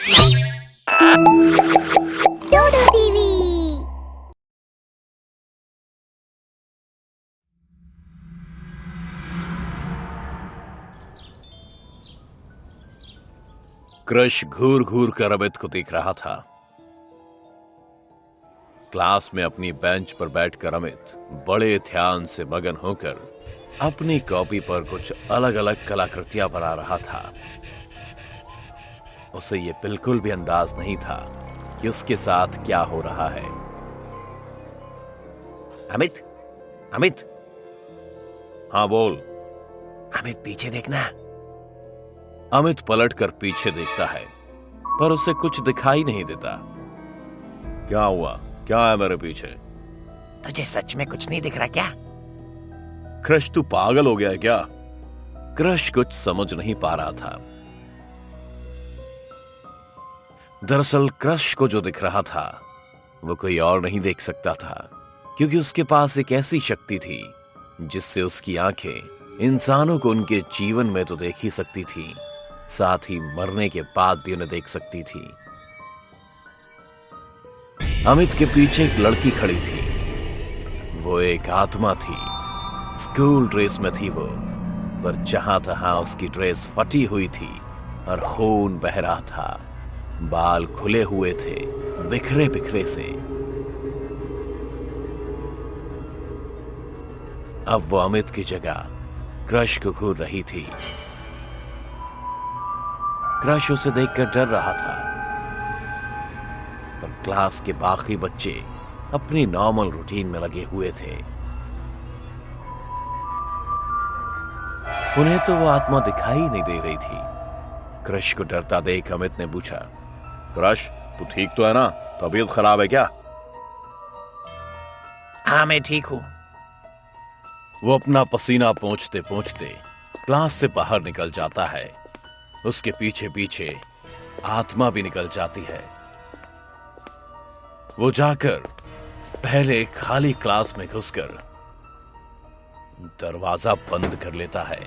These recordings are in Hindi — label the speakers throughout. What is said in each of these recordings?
Speaker 1: डोडो टीवी।
Speaker 2: क्रश घूर घूर कर अमित को देख रहा था। क्लास में अपनी बेंच पर बैठकर अमित बड़े ध्यान से मगन होकर अपनी कॉपी पर कुछ अलग अलग कलाकृतियां बना रहा था। उसे ये बिल्कुल भी अंदाज नहीं था कि उसके साथ क्या हो रहा है।
Speaker 3: अमित, अमित,
Speaker 2: हाँ बोल।
Speaker 3: अमित पीछे देखना।
Speaker 2: अमित पलटकर पीछे देखता है पर उसे कुछ दिखाई नहीं देता। क्या हुआ? क्या है मेरे पीछे?
Speaker 3: तुझे सच में कुछ नहीं दिख रहा क्या?
Speaker 2: क्रश तू पागल हो गया है क्या? क्रश कुछ समझ नहीं पा रहा था। दरअसल क्रश को जो दिख रहा था वो कोई और नहीं देख सकता था, क्योंकि उसके पास एक ऐसी शक्ति थी जिससे उसकी आंखें इंसानों को उनके जीवन में तो देख ही सकती थी, साथ ही मरने के बाद भी उन्हें देख सकती थी। अमित के पीछे एक लड़की खड़ी थी। वो एक आत्मा थी। स्कूल ड्रेस में थी वो, पर जहां तहां उसकी ड्रेस फटी हुई थी और खून बह रहा था। बाल खुले हुए थे, बिखरे बिखरे से। अब वो अमित की जगह क्रश को घूर रही थी। क्रश उसे देखकर डर रहा था, पर क्लास के बाकी बच्चे अपनी नॉर्मल रूटीन में लगे हुए थे। उन्हें तो वो आत्मा दिखाई नहीं दे रही थी। क्रश को डरता देख अमित ने पूछा, क्रश तू ठीक तो है ना? तबीयत खराब है क्या?
Speaker 3: हाँ मैं ठीक हूं।
Speaker 2: वो अपना पसीना पोंछते पोंछते क्लास से बाहर निकल जाता है। उसके पीछे पीछे आत्मा भी निकल जाती है। वो जाकर पहले खाली क्लास में घुसकर दरवाजा बंद कर लेता है,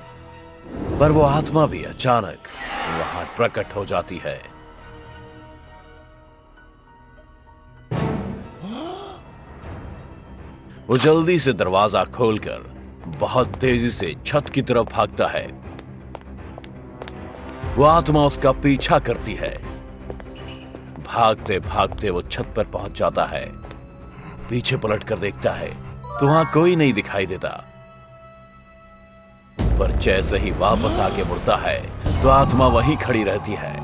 Speaker 2: पर वो आत्मा भी अचानक वहां प्रकट हो जाती है। वो जल्दी से दरवाजा खोलकर बहुत तेजी से छत की तरफ भागता है। वो आत्मा उसका पीछा करती है। भागते भागते वो छत पर पहुंच जाता है। पीछे पलटकर देखता है तो वहां कोई नहीं दिखाई देता, पर जैसे ही वापस आके मुड़ता है तो आत्मा वहीं खड़ी रहती है।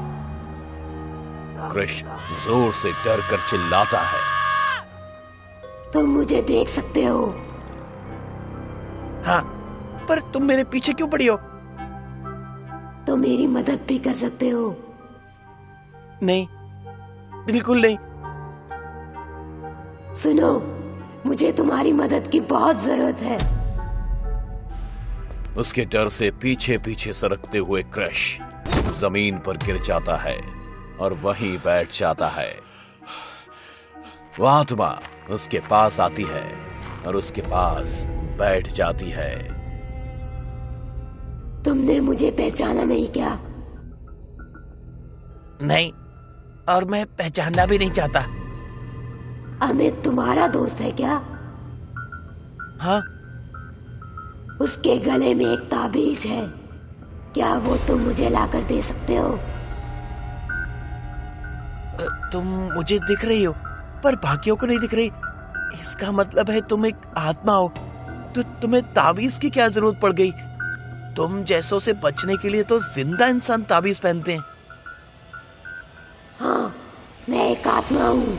Speaker 2: क्रश जोर से डर कर चिल्लाता है,
Speaker 1: तुम मुझे देख सकते हो?
Speaker 3: हाँ, पर तुम मेरे पीछे क्यों पड़ी हो?
Speaker 1: तो मेरी मदद भी कर सकते हो।
Speaker 3: नहीं, बिल्कुल नहीं।
Speaker 1: सुनो, मुझे तुम्हारी मदद की बहुत जरूरत है।
Speaker 2: उसके डर से पीछे पीछे सरकते हुए क्रश जमीन पर गिर जाता है और वहीं बैठ जाता है। वो आत्मा उसके पास आती है और उसके पास बैठ जाती है।
Speaker 1: तुमने मुझे पहचाना नहीं क्या?
Speaker 3: नहीं, और मैं पहचानना भी नहीं चाहता।
Speaker 1: अमित तुम्हारा दोस्त है क्या?
Speaker 3: हाँ,
Speaker 1: उसके गले में एक ताबीज है, क्या वो तुम मुझे लाकर दे सकते हो?
Speaker 3: तुम मुझे दिख रही हो पर बाकियों को नहीं दिख रही। इसका मतलब है तुम एक आत्मा हो। तो तुम्हें ताबीज की क्या जरूरत पड़ गई? तुम जैसों से बचने के लिए तो जिंदा इंसान ताबीज पहनते हैं।
Speaker 1: हाँ, मैं एक आत्मा हूँ,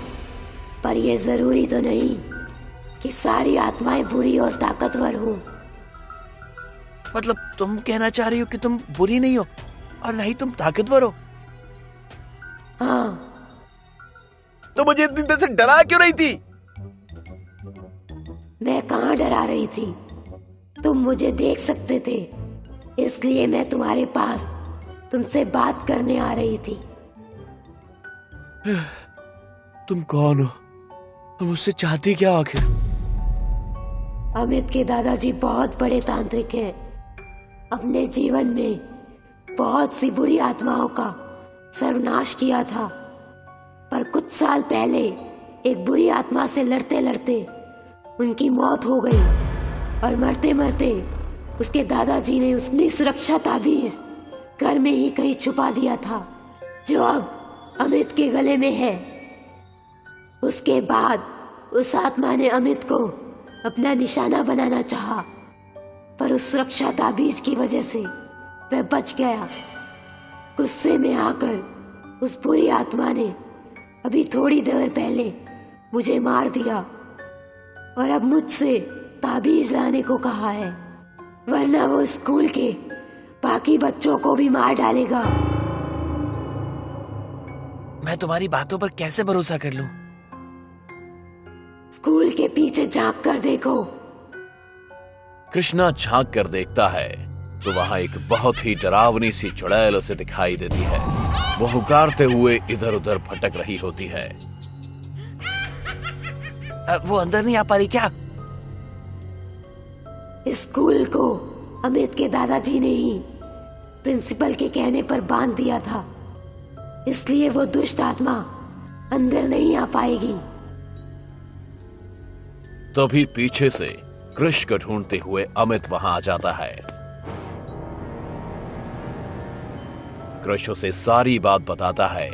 Speaker 1: पर यह जरूरी तो नहीं कि सारी आत्माएं बुरी और ताकतवर हो।
Speaker 3: मतलब तुम कहना चाह रही हो कि तुम बुरी नहीं हो और नहीं तुम ताकतवर हो?
Speaker 1: हाँ।
Speaker 3: तो मुझे इतनी देर से डरा क्यों रही थी?
Speaker 1: मैं कहाँ डरा रही थी? तुम मुझे देख सकते थे, इसलिए मैं तुम्हारे पास तुमसे बात करने आ रही थी।
Speaker 3: तुम कौन हो? तुम मुझसे चाहती क्या आखिर?
Speaker 1: अमित के दादाजी बहुत बड़े तांत्रिक हैं। अपने जीवन में बहुत सी बुरी आत्माओं का सर्वनाश किया था। पर कुछ साल पहले एक बुरी आत्मा से लड़ते लड़ते उनकी मौत हो गई और मरते मरते उसके दादाजी ने उसकी सुरक्षा ताबीज घर में ही कहीं छुपा दिया था, जो अब अमित के गले में है। उसके बाद उस आत्मा ने अमित को अपना निशाना बनाना चाहा, पर उस सुरक्षा ताबीज की वजह से वह बच गया। गुस्से में आकर उस बुरी आत्मा ने अभी थोड़ी देर पहले मुझे मार दिया और अब मुझसे ताबीज लाने को कहा है, वरना वो स्कूल के बाकी बच्चों को भी मार डालेगा।
Speaker 3: मैं तुम्हारी बातों पर कैसे भरोसा कर लूं?
Speaker 1: स्कूल के पीछे झांक कर देखो।
Speaker 2: कृष्णा झांक कर देखता है तो वहां एक बहुत ही डरावनी सी चुड़ैल उसे दिखाई देती है। वो हुकारते हुए इधर उधर भटक रही होती है।
Speaker 3: वो अंदर नहीं आ पा रही क्या?
Speaker 1: स्कूल को अमित के दादाजी ने ही प्रिंसिपल के कहने पर बांध दिया था, इसलिए वो दुष्ट आत्मा अंदर नहीं आ पाएगी।
Speaker 2: तभी पीछे से कृष को ढूंढते हुए अमित वहां आ जाता है। कृष उसे सारी बात बताता है।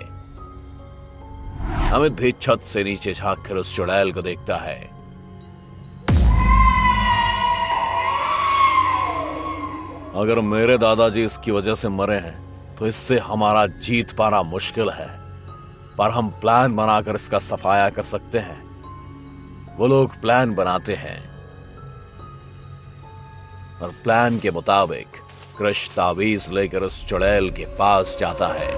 Speaker 2: अमित भी छत से नीचे झांक कर उस चुड़ैल को देखता है। अगर मेरे दादाजी इसकी वजह से मरे हैं तो इससे हमारा जीत पाना मुश्किल है, पर हम प्लान बनाकर इसका सफाया कर सकते हैं। वो लोग प्लान बनाते हैं और प्लान के मुताबिक कृष ताबीज लेकर उस चुड़ैल के पास जाता है।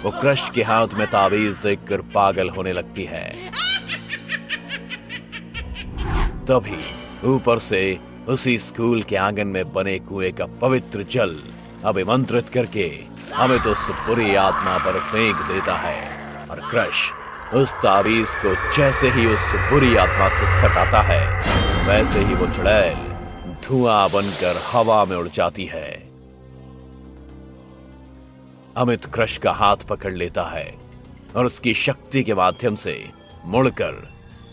Speaker 2: वो कृष के हाथ में ताबीज देखकर पागल होने लगती है। तभी ऊपर से उसी स्कूल के आंगन में बने कुएं का पवित्र जल अभिमंत्रित करके हमें तो उस बुरी आत्मा पर फेंक देता है और कृष उस ताबीज को जैसे ही उस बुरी आत्मा से सटाता है, वैसे ही वो चुड़ैल धुआं बनकर हवा में उड़ जाती है। अमित कृष का हाथ पकड़ लेता है और उसकी शक्ति के माध्यम से मुड़कर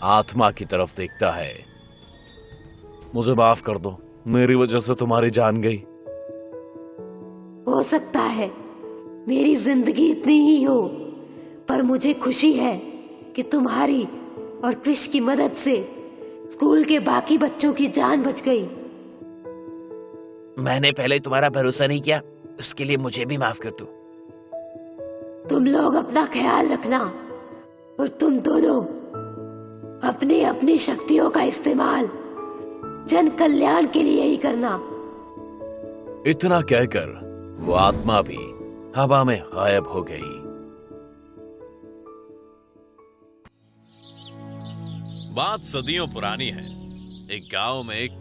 Speaker 2: आत्मा की तरफ देखता है। मुझे माफ कर दो, मेरी वजह से तुम्हारी जान गई।
Speaker 1: हो सकता है मेरी जिंदगी इतनी ही हो, पर मुझे खुशी है कि तुम्हारी और कृष की मदद से स्कूल के बाकी बच्चों की जान बच गई।
Speaker 3: मैंने पहले तुम्हारा भरोसा नहीं किया, उसके लिए मुझे भी माफ कर दो।
Speaker 1: तुम लोग अपना ख्याल रखना और तुम दोनों अपनी अपनी शक्तियों का इस्तेमाल जन कल्याण के लिए ही करना।
Speaker 2: इतना कहकर वो आत्मा भी हवा में गायब हो गई। बात सदियों पुरानी है। एक गांव में एक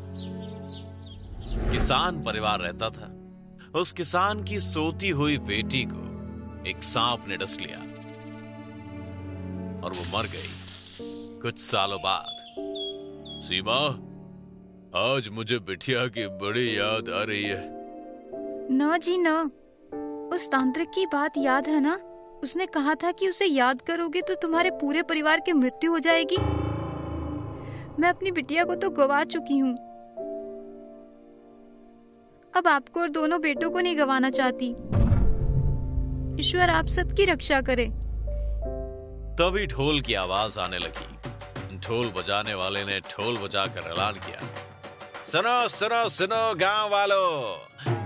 Speaker 2: किसान परिवार रहता था। उस किसान की सोती हुई बेटी को एक सांप ने डस लिया और वो मर गई। कुछ सालों बाद, सीमा, आज मुझे बिटिया की बड़ी याद आ रही है।
Speaker 4: न जी न, उस तांत्रिक की बात याद है ना? उसने कहा था कि उसे याद करोगे तो तुम्हारे पूरे परिवार की मृत्यु हो जाएगी। मैं अपनी बिटिया को तो गवा चुकी हूँ, अब आपको और दोनों बेटों को नहीं गवाना चाहती। ईश्वर आप सबकी रक्षा करे।
Speaker 2: तभी ढोल की आवाज आने लगी। ढोल बजाने वाले ने ढोल बजाकर ऐलान किया, सुनो सुनो सुनो गांव वालों,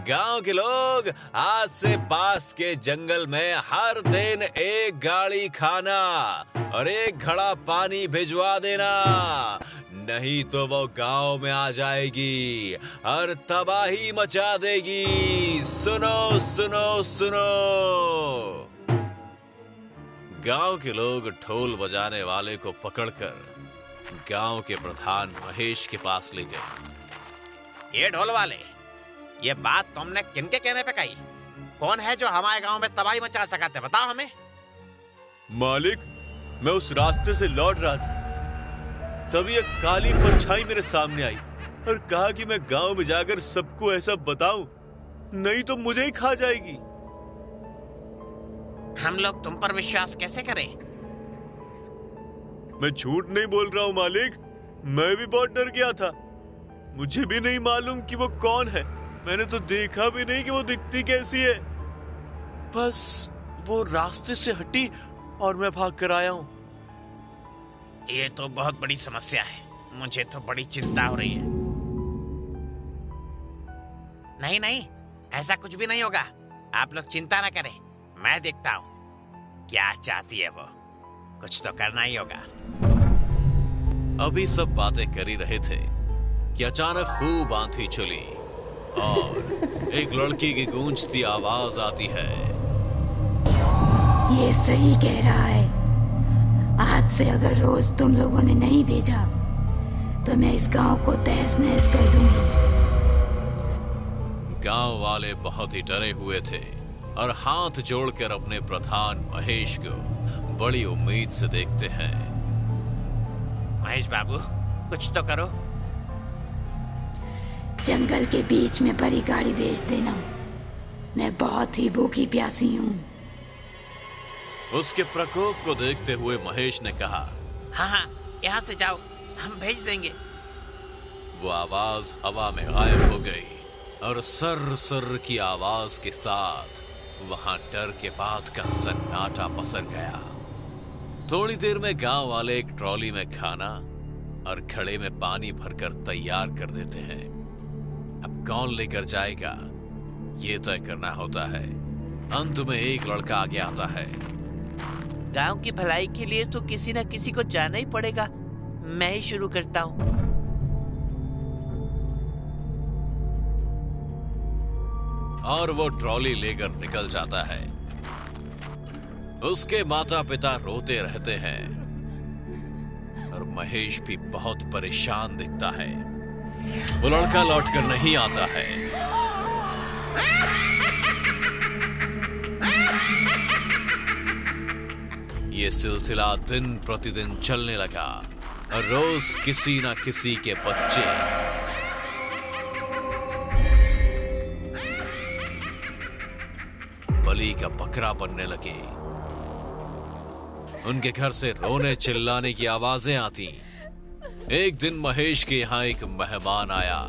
Speaker 2: गांव के लोग, आज से पास के जंगल में हर दिन एक गाड़ी खाना और एक घड़ा पानी भिजवा देना, नहीं तो वो गांव में आ जाएगी और तबाही मचा देगी। सुनो सुनो सुनो। गांव के लोग ढोल बजाने वाले को पकड़कर गांव के प्रधान महेश के पास ले गए।
Speaker 5: ये ढोल वाले, ये बात तुमने किनके कहने पे कही? कौन है जो हमारे गांव में तबाही मचा सका थे, बताओ हमें।
Speaker 2: मालिक, मैं उस रास्ते से लौट रहा था, तभी एक काली परछाई मेरे सामने आई और कहा कि मैं गांव में जाकर सबको ऐसा बताऊं, नहीं तो मुझे ही खा जाएगी।
Speaker 5: हम लोग तुम पर विश्वास कैसे करें?
Speaker 6: मैं झूठ नहीं बोल रहा हूँ मालिक, मैं भी बहुत डर गया था। मुझे भी नहीं मालूम कि वो कौन है, मैंने तो देखा भी नहीं कि वो दिखती कैसी है। बस वो रास्ते से हटी और मैं भाग कर आया हूँ।
Speaker 5: ये तो बहुत बड़ी समस्या है, मुझे तो बड़ी चिंता हो रही है। नहीं नहीं, ऐसा कुछ भी नहीं होगा, आप लोग चिंता ना करें, मैं देखता हूँ क्या चाहती है वो, कुछ तो करना ही होगा।
Speaker 2: अभी सब बातें कर ही रहे थे कि अचानक खूब आंधी चली और एक लड़की की गूंजती आवाज आती है।
Speaker 1: ये सही कह रहा है, आज से अगर रोज तुम लोगों ने नहीं भेजा तो मैं इस गांव को तहस नहस कर दूंगी।
Speaker 2: गांव वाले बहुत ही डरे हुए थे और हाथ जोड़कर अपने प्रधान महेश को बड़ी उम्मीद से देखते हैं।
Speaker 5: महेश बाबू, कुछ तो करो।
Speaker 1: जंगल के बीच में भरी गाड़ी भेज देना, मैं बहुत ही भूखी प्यासी हूँ।
Speaker 2: उसके प्रकोप को देखते हुए महेश ने कहा,
Speaker 5: हाँ हाँ, यहाँ से जाओ, हम भेज देंगे।
Speaker 2: वो आवाज हवा में गायब हो गई और सर्र सर्र की आवाज के साथ वहां डर के बाद का सन्नाटा पसर गया। थोड़ी देर में गांव वाले एक ट्रॉली में खाना और घड़े में पानी भरकर तैयार कर देते हैं। अब कौन लेकर जाएगा ये तय करना होता है। अंत में एक लड़का आगे आता है।
Speaker 3: गांव की भलाई के लिए तो किसी न किसी को जाना ही पड़ेगा, मैं ही शुरू करता हूँ।
Speaker 2: और वो ट्रॉली लेकर निकल जाता है। उसके माता पिता रोते रहते हैं और महेश भी बहुत परेशान दिखता है। वो लड़का लौटकर नहीं आता है। ये सिलसिला दिन प्रतिदिन चलने लगा और रोज किसी ना किसी के बच्चे बलि का बकरा बनने लगे। उनके घर से रोने चिल्लाने की आवाजें आती। एक दिन महेश के यहां एक मेहमान आया।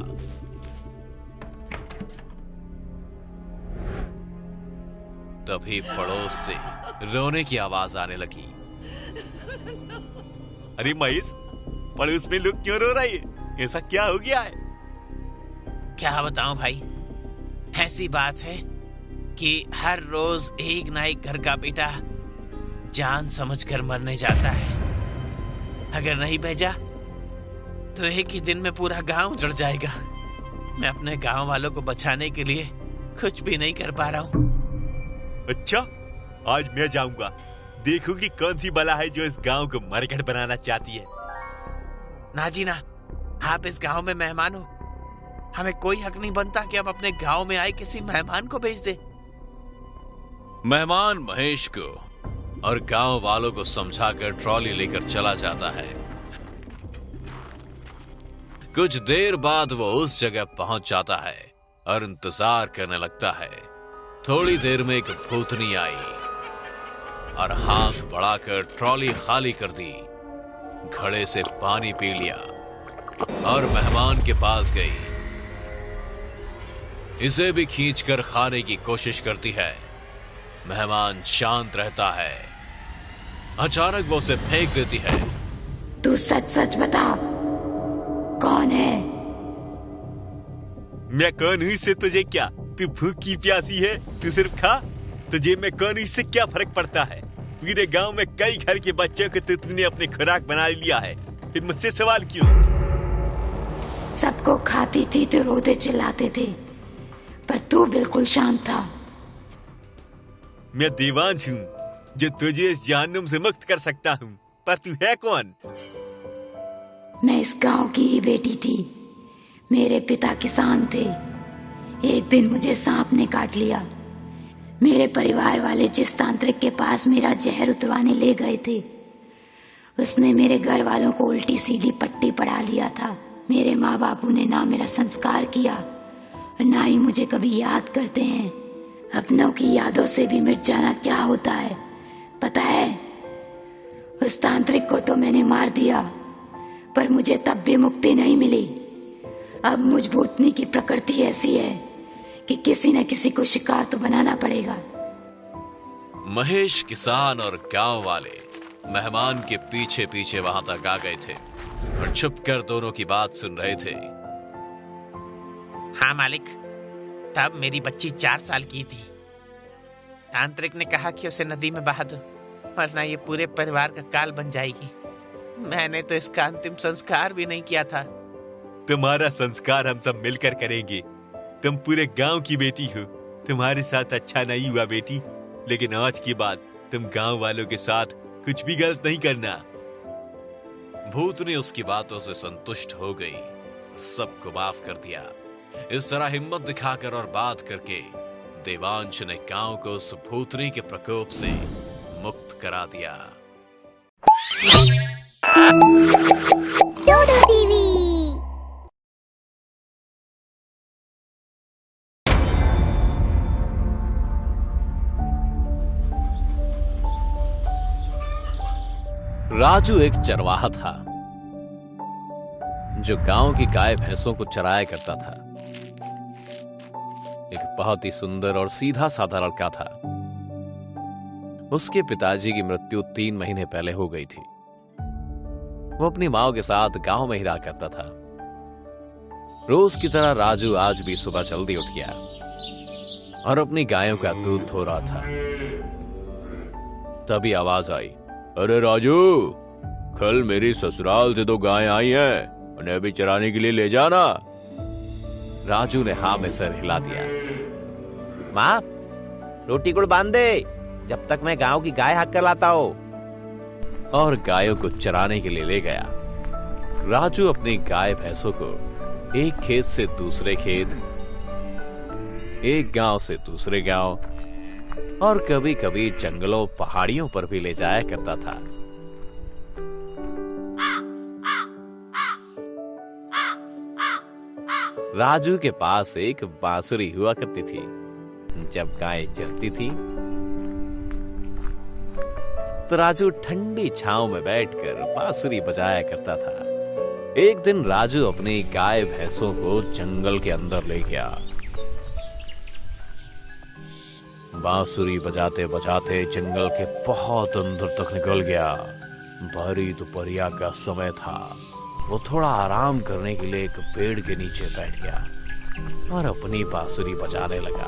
Speaker 2: तभी पड़ोस से रोने की आवाज आने लगी।
Speaker 6: अरे महेश, पड़ोस में लोग क्यों रो रहे हैं? ऐसा क्या हो गया है?
Speaker 5: क्या बताऊं भाई, ऐसी बात है कि हर रोज एक ना एक घर का बेटा जान समझकर मरने जाता है। अगर नहीं भेजा तो एक ही दिन में पूरा गांव उजड़ जाएगा। मैं अपने गांव वालों को बचाने के लिए कुछ भी नहीं कर पा रहा हूं।
Speaker 6: अच्छा, आज मैं जाऊंगा, देखूंगी कौन सी बला है जो इस गांव को मरघट बनाना चाहती है।
Speaker 5: ना जी ना, आप इस गांव में मेहमान हो, हमें कोई हक नहीं बनता कि हम अपने गांव में आए किसी मेहमान को भेज दे।
Speaker 2: मेहमान महेश को और गांव वालों को समझाकर ट्रॉली लेकर चला जाता है। कुछ देर बाद वो उस जगह पहुंच जाता है और इंतजार करने लगता है। थोड़ी देर में एक भूतनी आई और हाथ बढ़ाकर ट्रॉली खाली कर दी, घड़े से पानी पी लिया और मेहमान के पास गई। इसे भी खींचकर खाने की कोशिश करती है। मेहमान शांत रहता है। अचानक वो उसे फेंक देती है।
Speaker 1: तू सच सच बता, कौन है?
Speaker 6: मैं कौन हूँ इससे तुझे क्या? तू भूखी प्यासी है, तू सिर्फ खा। तुझे मैं कौन हूँ इससे क्या फर्क पड़ता है? पूरे गांव में कई घर के बच्चों को तूने अपने खुराक बना लिया है, फिर मुझसे सवाल क्यों?
Speaker 1: सबको खाती थी तो रोते चिल्लाते थे, पर तू बिल्कुल शांत था।
Speaker 6: मैं देवांश हूँ जो तुझे इस जहन्नुम से मुक्त कर सकता हूँ, पर तू है कौन?
Speaker 1: मैं इस गांव की ही बेटी थी। मेरे पिता किसान थे। एक दिन मुझे सांप ने काट लिया। मेरे परिवार वाले जिस तांत्रिक के पास मेरा जहर उतरवाने ले गए थे, उसने मेरे घर वालों को उल्टी सीधी पट्टी पड़ा लिया था। मेरे माँ बापू ने ना मेरा संस्कार किया और ना ही मुझे कभी याद करते हैं। अपनों की यादों से भी मिट जाना क्या होता है पता है? उस तांत्रिक को तो मैंने मार दिया, पर मुझे तब भी मुक्ति नहीं मिली। अब मुझ भूतनी की प्रकृति ऐसी है कि किसी न किसी को शिकार तो बनाना पड़ेगा।
Speaker 2: महेश किसान और गांव वाले मेहमान के पीछे पीछे वहां तक आ गए थे और छुपकर दोनों की बात सुन रहे थे।
Speaker 5: हाँ मालिक, तब मेरी बच्ची 4 साल की थी। तांत्रिक ने कहा कि उसे नदी में बहा दो, वरना ये पूरे परिवार का काल बन जाएगी। मैंने तो इसका अंतिम संस्कार भी नहीं किया था।
Speaker 6: तुम्हारा संस्कार हम सब मिलकर करेंगे। तुम पूरे गांव की बेटी हो, तुम्हारे साथ अच्छा नहीं हुआ बेटी, लेकिन आज के बाद तुम गांव वालों के साथ कुछ भी गलत नहीं करना।
Speaker 2: भूतनी उसकी बातों से संतुष्ट हो गई, सबको माफ कर दिया। इस तरह हिम्मत दिखाकर और बात करके देवांश ने गांव को उस भूतनी के प्रकोप से मुक्त करा दिया। राजू एक चरवाहा था जो गांव की गाय भैंसों को चराया करता था। एक बहुत ही सुंदर और सीधा साधा लड़का था। उसके पिताजी की मृत्यु 3 महीने पहले हो गई थी। वो अपनी मां के साथ गांव में ही रहा करता था। रोज की तरह राजू आज भी सुबह जल्दी उठ गया और अपनी गायों का दूध धो रहा था। तभी आवाज आई, अरे राजू, कल मेरी ससुराल से 2 गायें आई हैं, उन्हें भी चराने के लिए ले जाना। राजू ने हाँ में सर हिला दिया।
Speaker 3: माँ, रोटी गुड़ बांध दे, जब तक मैं गांव की गाय हाक कर लाता हूं।
Speaker 2: और गायों को चराने के लिए ले गया। राजू अपनी गाय भैंसों को एक खेत से दूसरे खेत, एक गांव से दूसरे गांव और कभी कभी जंगलों पहाड़ियों पर भी ले जाया करता था। राजू के पास एक बांसुरी हुआ करती थी। जब गाय चरती थी तो राजू ठंडी छांव में बैठकर बांसुरी बजाया करता था। एक दिन राजू अपनी गाय भैंसों को जंगल के अंदर ले गया। बांसुरी बजाते बजाते जंगल के बहुत अंदर तक निकल गया। भरी दोपहरिया का समय था। वो थोड़ा आराम करने के लिए एक पेड़ के नीचे बैठ गया और अपनी बांसुरी बजाने लगा।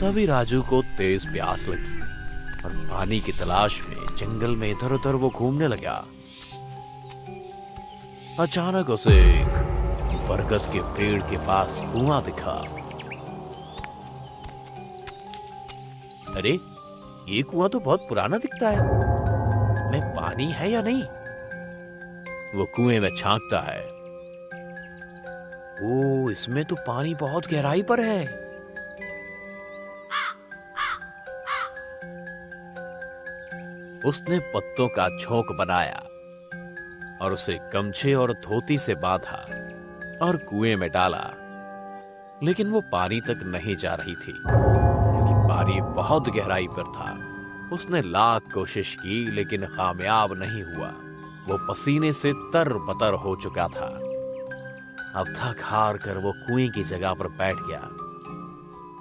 Speaker 2: तभी राजू को तेज प्यास लगी और पानी की तलाश में जंगल में इधर उधर वो घूमने लगा। अचानक उसे एक बरगद के पेड़ के पास कुआं दिखा। अरे, ये कुआं तो बहुत पुराना दिखता है, इसमें पानी है या नहीं? वो कुएं में झांकता है। ओ, इसमें तो पानी बहुत गहराई पर है। उसने पत्तों का झोंक बनाया और उसे गमछे और धोती से बांधा और कुएं में डाला। लेकिन वो पानी तक नहीं जा रही थी क्योंकि पानी बहुत गहराई पर था। उसने लाख कोशिश की लेकिन कामयाब नहीं हुआ। वो पसीने से तर-बतर हो चुका था। अब थक हार कर वो कुएं की जगह पर बैठ गया।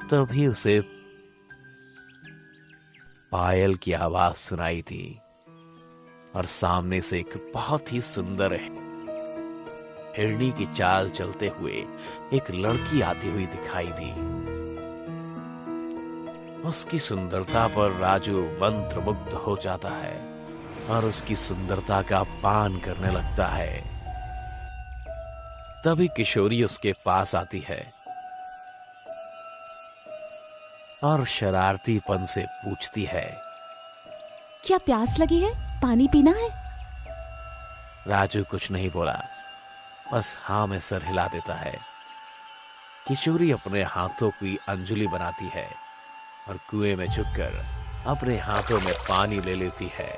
Speaker 2: तभी उसे पायल की आवाज सुनाई थी और सामने से एक बहुत ही सुंदर हिरनी की चाल चलते हुए एक लड़की आती हुई दिखाई दी। उसकी सुंदरता पर राजू मंत्रमुग्ध हो जाता है और उसकी सुंदरता का पान करने लगता है। तभी किशोरी उसके पास आती है और शरारतीपन से पूछती है,
Speaker 7: क्या प्यास लगी है? पानी पीना है?
Speaker 2: राजू कुछ नहीं बोला, बस हाँ में सर हिला देता है। किशोरी अपने हाथों की अंजलि बनाती है और कुएं में झुककर अपने हाथों में पानी ले लेती है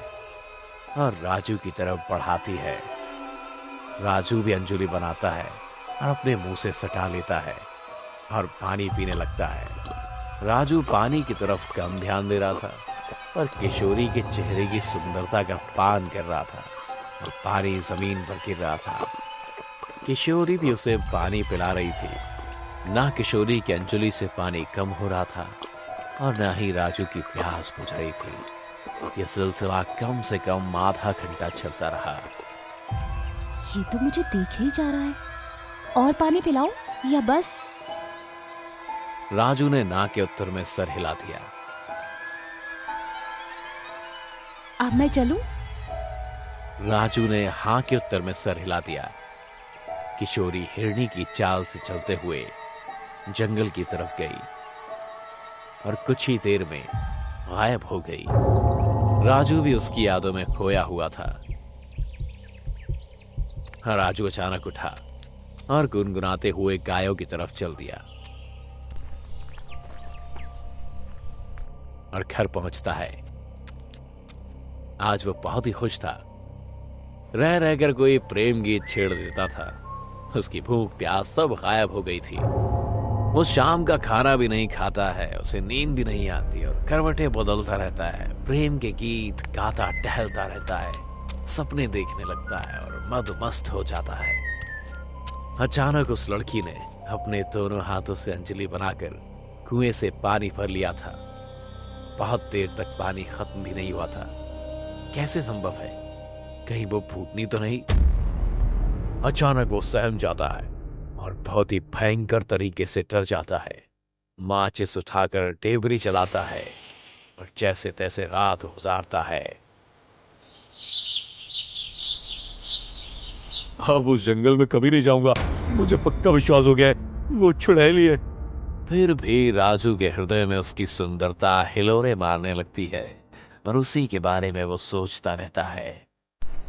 Speaker 2: और राजू की तरफ बढ़ाती है। राजू भी अंजलि बनाता है और अपने मुंह से सटा लेता है और पानी पीने लगता है। राजू पानी की तरफ कम ध्यान दे रहा था और किशोरी के चेहरे की सुंदरता का पान कर रहा था और पानी जमीन पर गिर रहा था। किशोरी भी उसे पानी पिला रही थी। ना किशोरी की अंजलि से पानी कम हो रहा था और ना ही राजू की प्यास बुझ रही थी। यह सिलसिला कम से कम आधा घंटा चलता रहा।
Speaker 7: ये तो मुझे देख ही जा रहा है। और पानी पिलाऊं या बस?
Speaker 2: राजू ने ना के उत्तर में सर हिला दिया।
Speaker 7: अब मैं चलूं?
Speaker 2: राजू ने हाँ के उत्तर में सर हिला दिया। किशोरी हिरनी की चाल से चलते हुए जंगल की तरफ गई और कुछ ही देर में गायब हो गई। राजू भी उसकी यादों में खोया हुआ था। राजू अचानक उठा और गुनगुनाते हुए गायों की तरफ चल दिया और घर पहुंचता है। आज वो बहुत ही खुश था। रह रहकर कोई प्रेम गीत छेड़ देता था। उसकी भूख प्यास सब गायब हो गई थी। वो शाम का खाना भी नहीं खाता है, उसे नींद भी नहीं आती और करवटें बदलता रहता है। प्रेम के गीत गाता टहलता रहता है, सपने देखने लगता है और मदमस्त हो जाता है। अचानक उस लड़की ने अपने दोनों हाथों से अंजलि बनाकर कुएं से पानी भर लिया था। बहुत देर तक पानी खत्म भी नहीं हुआ था। कैसे संभव है? कहीं वो भूतनी तो नहीं? अचानक वो सहम जाता है और बहुत ही भयंकर तरीके से डर जाता है। माचिस उठाकर टेबरी चलाता है और जैसे तैसे रात गुजारता है। अब उस जंगल में कभी नहीं जाऊंगा, मुझे पक्का विश्वास हो गया है वो चुड़ैली है। फिर भी राजू के हृदय में उसकी सुंदरता हिलोरे मारने लगती है और उसी के बारे में वो सोचता रहता है।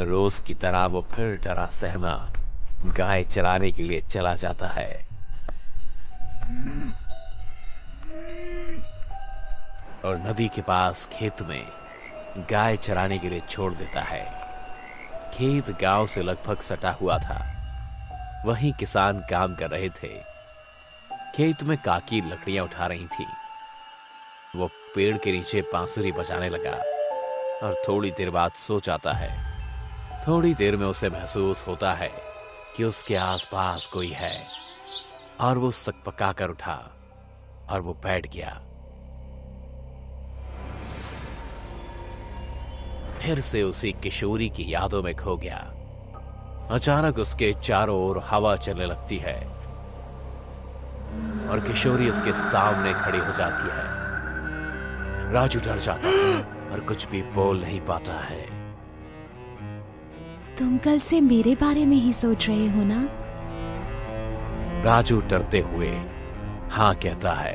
Speaker 2: रोज की तरह वो फिर डरा सहमा गाय चराने के लिए चला जाता है। और नदी के पास खेत में गाय चराने के लिए छोड़ देता है। खेत गांव से लगभग सटा हुआ था। वहीं किसान काम कर रहे थे। खेत में काकी लकड़ियां उठा रही थी। वो पेड़ के नीचे बांसुरी बजाने लगा और थोड़ी देर बाद सो जाता है। थोड़ी देर में उसे महसूस होता है कि उसके आसपास कोई है और वो सकपका कर उठा और वो बैठ गया। फिर से उसी किशोरी की यादों में खो गया। अचानक उसके चारों ओर हवा चलने लगती है और किशोरी उसके सामने खड़ी हो जाती है। राजू डर जाता है और कुछ भी बोल नहीं पाता है।
Speaker 7: तुम कल से मेरे बारे में ही सोच रहे हो ना?
Speaker 2: राजू डरते हुए हाँ कहता है।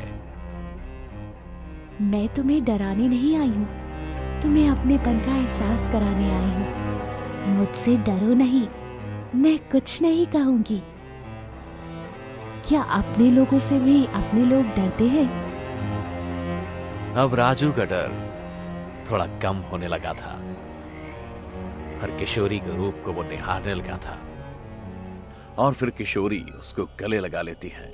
Speaker 7: मैं तुम्हें डराने नहीं आई हूँ, तुम्हें अपनेपन का एहसास कराने आई हूँ। मुझसे डरो नहीं, मैं कुछ नहीं कहूंगी। क्या अपने लोगों से भी अपने लोग डरते हैं?
Speaker 2: अब राजू का डर थोड़ा कम होने लगा था और किशोरी के रूप को वो निहारने लगा था। और फिर किशोरी उसको गले लगा लेती है।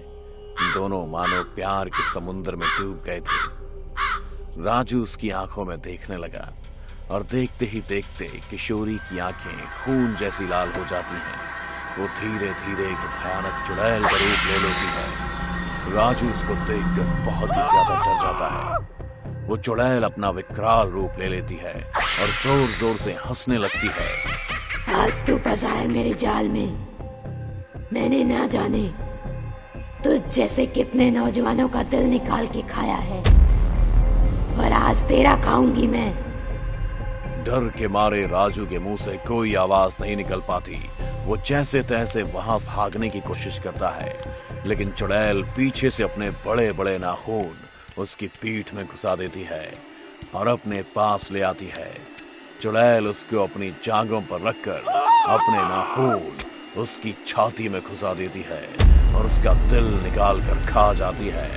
Speaker 2: दोनों मानो प्यार के समुद्र में डूब गए थे। राजू उसकी आंखों में देखने लगा और देखते ही देखते किशोरी की आंखें खून जैसी लाल हो जाती हैं। वो धीरे धीरे एक भयानक चुड़ैल का रूप ले लेती है। राजू उसको देखकर बहुत ही ज्यादा डर जाता है। वो चुड़ैल अपना विकराल रूप ले लेती है और जोर जोर से हंसने लगती है।
Speaker 1: आज तू फंसा है मेरे जाल में। मैंने ना जाने तुझ जैसे कितने नौजवानों का दिल निकाल के खाया है और आज तेरा खाऊंगी मैं।
Speaker 2: डर के मारे राजू के मुंह से कोई आवाज नहीं निकल पाती। वो जैसे तैसे वहां भागने की कोशिश करता है, लेकिन चुड़ैल पीछे से अपने बड़े बड़े नाखून उसकी पीठ में घुसा देती है और अपने पास ले आती है। चुड़ैल उसको अपनी जांघों पर रखकर अपने नाखून उसकी छाती में घुसा देती है और उसका दिल निकाल कर खा जाती है।